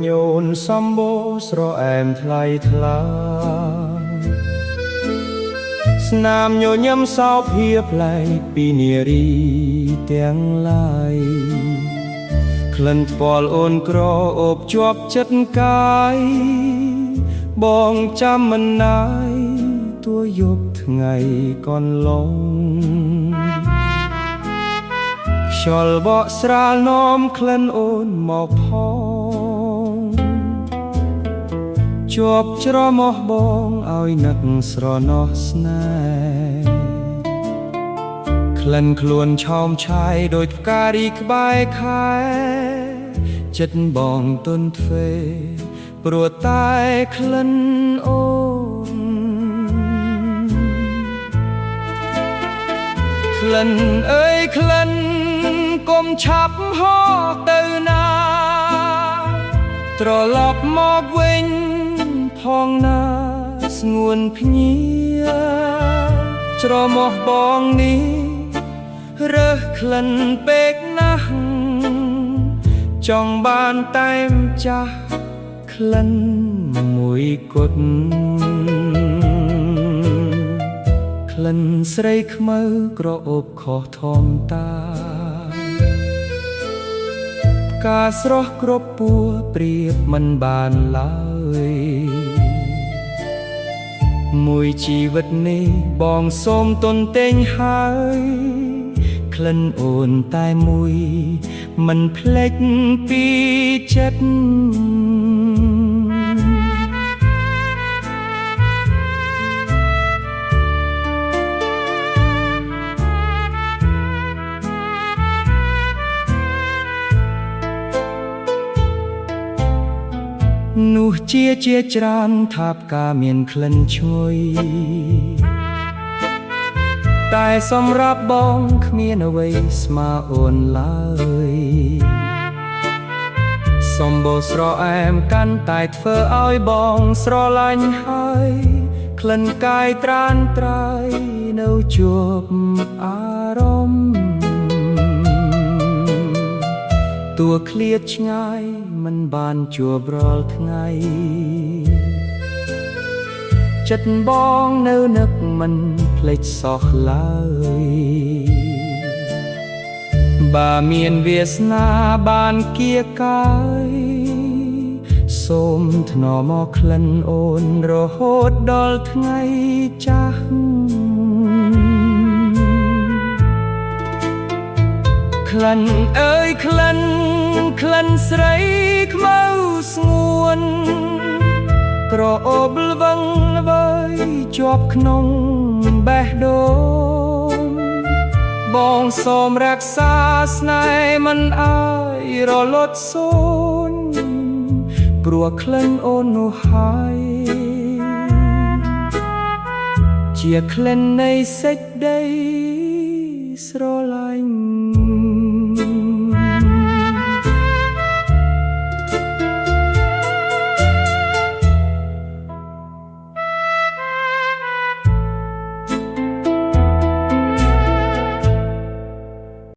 ញអូនសម្បូរស្រអែមថ្លៃថ្លាស្នាមញញឹមសោភាប្លែកពីនារីទាំងឡាយក្លិនថ្ពាល់អូនក្រអូបជាប់ចិត្តកាយបងចាំមិនណាយទួយប់ថ្ងៃកន្លងខ្យល់បក់ស្រាលនាំក្លិនអូនមកផងជាប់ច្រមុះបងឲ្យនឹកស្រណោះស្នេហ៍ក្លិនខ្លួនឆោមឆាយដូចផ្ការីក្បែរខែចិត្តបងទន់ទ្វេព្រោះតែក្លិនអូនក្លិនអើយក្លិនកុំឆាប់ហោះទៅណាត្រឡប់មកវិញផងណាស្ងួនភ្ញាច្រមុះបងនេះរើសក្លិនពេកណាស់ចង់បានតែមចាស់ក្លិនមួយគត់ក្លិនស្រីខ្មៅក្រអូបខុសធម្មតាការស្រស់គ្រប់ពួរប្រៀបមិនបានឡើយមួយជីវិតនេះបងសូមទុនទែងហើយក្លិនអូនតែមួយមិនភ្លេចពីចិត្តនោះជាច្រើនថាផ្កាមានក្លិនឈ្ងុយតែសម្រាប់បងគ្មានអ្វីស្មើអូនឡើយសម្បូរស្រអែមកាន់តែធ្វើឲ្យបងស្រឡាញ់ហើយក្លិនកាយត្រានត្រើយនៅជួបអារម្មណ៍តួឃ្លាតឆ្ងាយមិនបានជួបរាល់ថ្ងៃចិត្តបងនៅនឹកមិនភ្លេចសោះឡើយបើមានវាសនាបានគៀកាយសូមថ្នមមកក្លិនអូនរហូតដល់ថ្ងៃចាស់ក្លិនអើយក្លិនក្លិនស្រីខ្មៅស្ងួនក្រអូបល្វឹងល្វើយជាប់ក្នុងបេះដូងបងសូមរក្សាស្នេហ៍មិនអើយរលត់សូន្យព្រោះក្លិនអូននោះហើយជាក្លិននៃសេចក្តីស្រឡាញ់